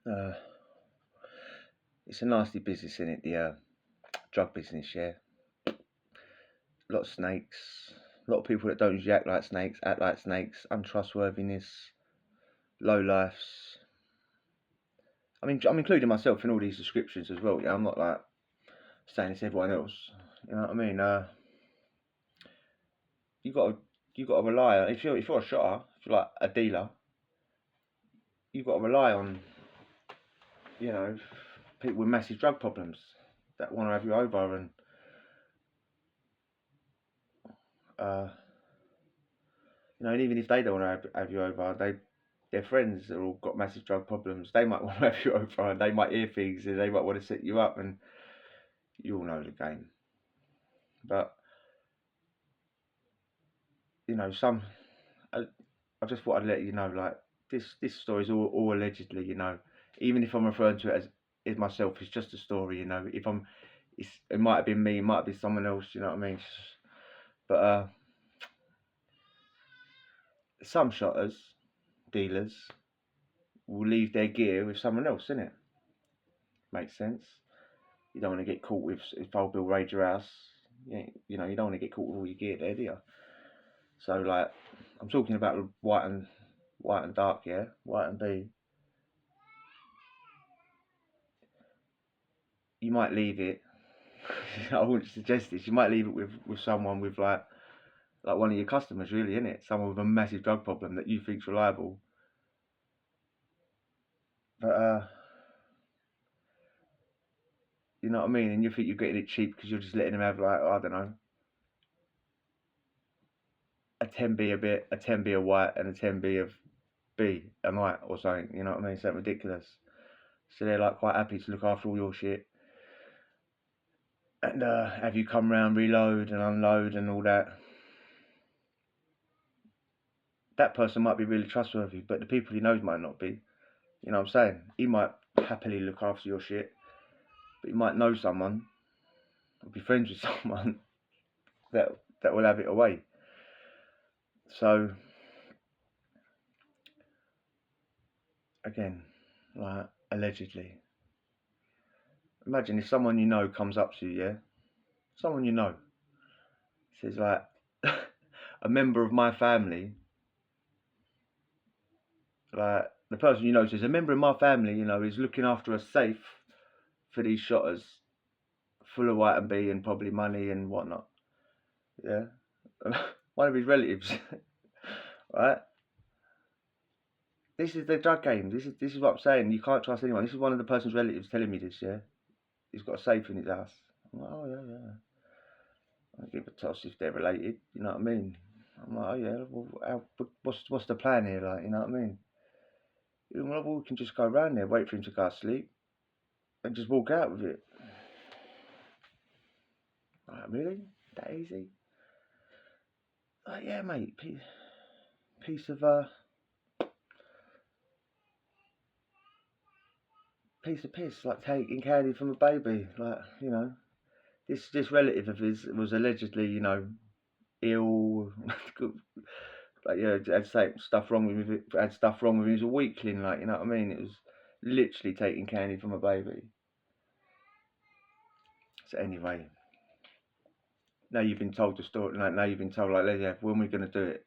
Uh, it's a nasty business, isn't it? The drug business, yeah. A lot of snakes. A lot of people that don't usually act like snakes, untrustworthiness, low lifes. I mean, I'm including myself in all these descriptions as well. Yeah, I'm not like saying it's everyone else. You know what I mean? You got to rely on if you're a shotter, if you're like a dealer, you've got to rely on people with massive drug problems that want to have you over and uh, and even if they don't want to have you over, their friends that all got massive drug problems, they might want to have you over and they might hear things and they might want to set you up, and you all know the game. But some I just thought I'd let you know, like this story is all allegedly, even if I'm referring to it as myself, it's just a story, If it might have been me, it might be someone else, you know what I mean? But some shotters, dealers, will leave their gear with someone else, innit? Makes sense. You don't want to get caught with if old Bill raid your house. You don't want to get caught with all your gear there, do you? So like, I'm talking about white and dark, yeah, white and B. You might leave it. I wouldn't suggest this. You might leave it with someone with like one of your customers, really, innit? Someone with a massive drug problem that you think's reliable. But you know what I mean? And you think you're getting it cheap because you're just letting them have like, I don't know, a 10B a bit, a 10B a white, and a 10B of B a night or something. You know what I mean? Something ridiculous. So they're like quite happy to look after all your shit and have you come round, reload and unload and all that. That person might be really trustworthy, but the people he knows might not be. You know what I'm saying? He might happily look after your shit, but you might know someone or be friends with someone that will have it away. So again, like allegedly, imagine if someone you know comes up to you, yeah, someone you know says like, a member of my family, like the person you know says, a member of my family, is looking after a safe for these shotters, full of white and B and probably money and whatnot. Yeah, one of his relatives, right? This is the drug game. This is what I'm saying. You can't trust anyone. This is one of the person's relatives telling me this. Yeah, he's got a safe in his house. I'm like, oh yeah, yeah. I give a toss if they're related. You know what I mean? I'm like, oh yeah. Well, what's the plan here? Like, you know what I mean? Well, we can just go around there, wait for him to go to sleep, and just walk out with it. Like, really? That easy? Like, yeah, mate. Piece of piece of piss, like taking candy from a baby. Like, this relative of his was allegedly, ill. Like, had stuff wrong with him. Had stuff wrong with him. He was a weakling. Like, you know what I mean? It was literally taking candy from a baby. So anyway, now you've been told the story. Like, now you've been told, like, yeah, when we're gonna do it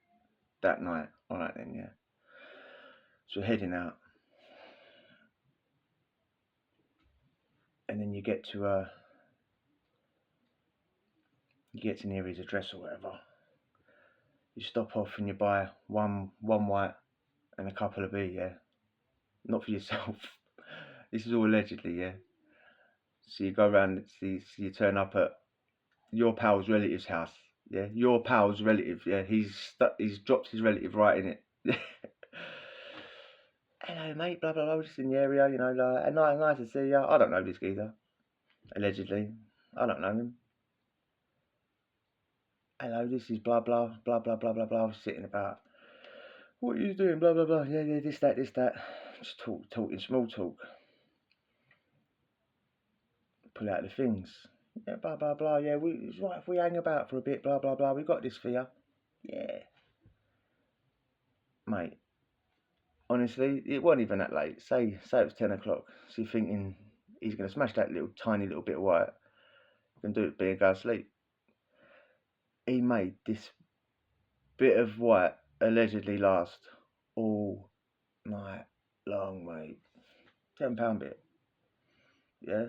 that night. All right then, yeah. So we're heading out, and then you get to near his address or whatever. You stop off and you buy one white and a couple of B, yeah. Not for yourself. This is all allegedly, yeah. So you go around, so you turn up at your pal's relative's house, yeah. Your pal's relative, yeah. He's dropped his relative right in it. Hello, mate. Blah blah blah. We're just in the area, like, nice to see you. I don't know this geezer. Allegedly, I don't know him. Hello, this is blah blah blah blah blah blah blah. Sitting about. What are you doing? Blah blah blah. Yeah, yeah. This that. Just talking small talk. Pull out the things. Yeah, blah blah blah. Yeah, it's right if we hang about for a bit. Blah blah blah. We got this for you. Yeah, mate. honestly, it wasn't even that late. Say it was 10 o'clock. So you're thinking he's going to smash that little tiny little bit of white and do it being go to sleep. He made this bit of white allegedly last all night long, mate. £10 bit. Yeah.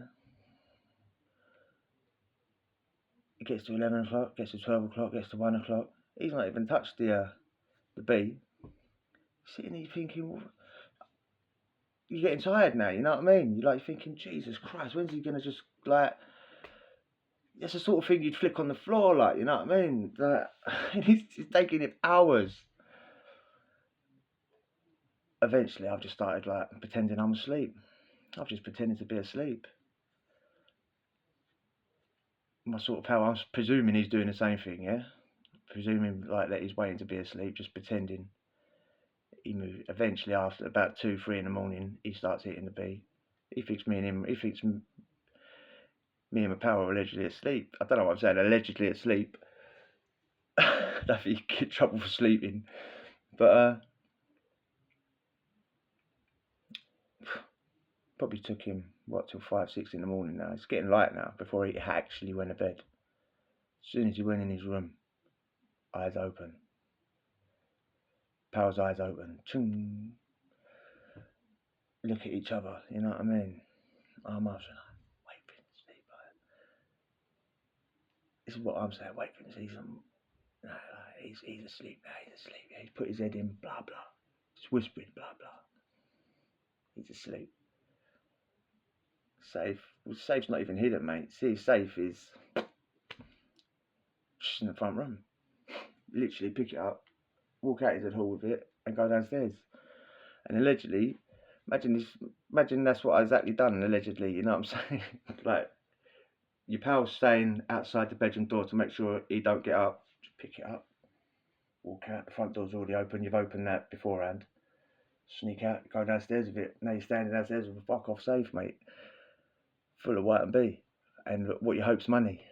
It gets to 11 o'clock, gets to 12 o'clock, gets to 1 o'clock. He's not even touched the bee. Sitting there thinking, you're getting tired now, you know what I mean? You're like thinking, Jesus Christ, when's he gonna just like? That's the sort of thing you'd flick on the floor, like, you know what I mean? Like, it's taking him hours. Eventually, I've just started like pretending I'm asleep. I've just pretended to be asleep. My sort of pal, I'm presuming he's doing the same thing, yeah? Presuming like that he's waiting to be asleep, just pretending. He moved. Eventually, after about 2, 3 in the morning, he starts hitting the bee. He thinks me and my pal are allegedly asleep. I don't know what I'm saying, allegedly asleep. I don't think you get in trouble for sleeping. But probably took him, till 5, 6 in the morning now. It's getting light now before he actually went to bed. As soon as he went in his room, eyes open. Pal's eyes open. Chung. Look at each other, you know what I mean? I'm up saying, wait for him to sleep. This is what I'm saying, wait for him to sleep. No, he's asleep now, he's asleep. He's put his head in, blah, blah. Just whispering, blah, blah. He's asleep. Safe. Well, safe's not even hidden, mate. See, safe is just in the front room. Literally pick it up, walk out into the hall with it, and go downstairs. And allegedly, imagine that's what I exactly done. And allegedly, you know what I'm saying? Like, your pal's staying outside the bedroom door to make sure he don't get up. Just pick it up, walk out. The front door's already open. You've opened that beforehand. Sneak out, go downstairs with it. Now you're standing downstairs with a fuck off safe, mate, full of white and bee, and what you hope's money.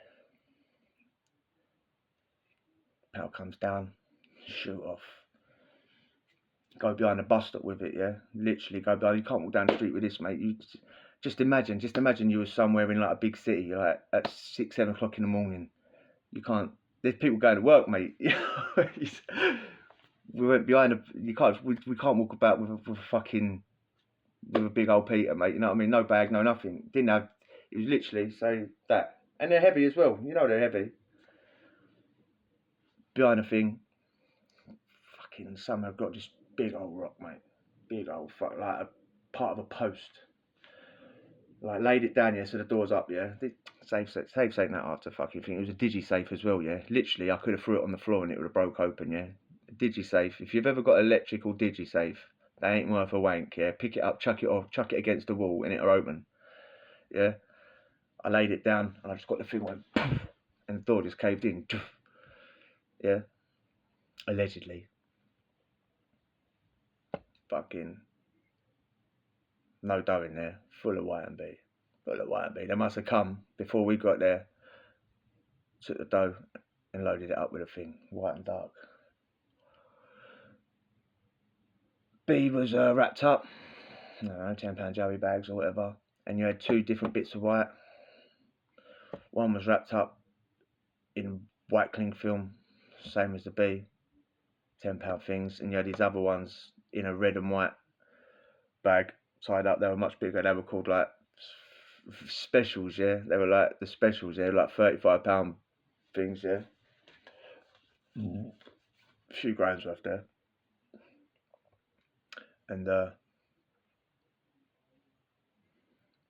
Pal comes down, shoot off. Go behind a bus stop with it, yeah. Literally go behind. You can't walk down the street with this, mate. You just imagine you were somewhere in like a big city, like at 6, 7 o'clock in the morning. You can't. There's people going to work, mate. We went behind you can't. We can't walk about with a big old Peter, mate. You know what I mean? No bag, no nothing. Didn't have. It was literally so that, and they're heavy as well. You know they're heavy. Behind a thing, fucking somehow got this big old rock, mate. Big old fuck, like a part of a post. Like laid it down, yeah, so the door's up, yeah. Safe saying that after fucking thing. It was a digi-safe as well, yeah. Literally, I could have threw it on the floor and it would have broke open, yeah. Digi-safe. If you've ever got electrical digi-safe, they ain't worth a wank, yeah. Pick it up, chuck it off, chuck it against the wall and it'll open, yeah. I laid it down and I just got the thing went, and the door just caved in, yeah. Allegedly. Fucking no dough in there, full of white and bee. They must have come before we got there, took the dough and loaded it up with a thing, white and dark. Bee was wrapped up, I don't know, £10 Joey bags or whatever, and you had 2 different bits of white. One was wrapped up in white cling film, same as the bee, £10 things, and you had these other ones in a red and white bag tied up. They were much bigger. They were called like specials, yeah. They were like the specials, yeah, like £35 things, yeah. A few grams worth there. And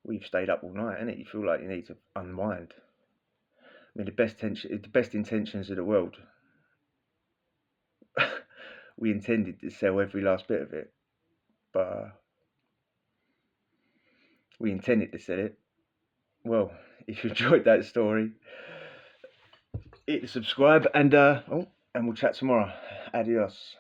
we've stayed up all night, innit? You feel like you need to unwind. I mean, the best intentions of the world. We intended to sell every last bit of it, but we intended to sell it. Well, if you enjoyed that story, hit the subscribe and we'll chat tomorrow. Adios.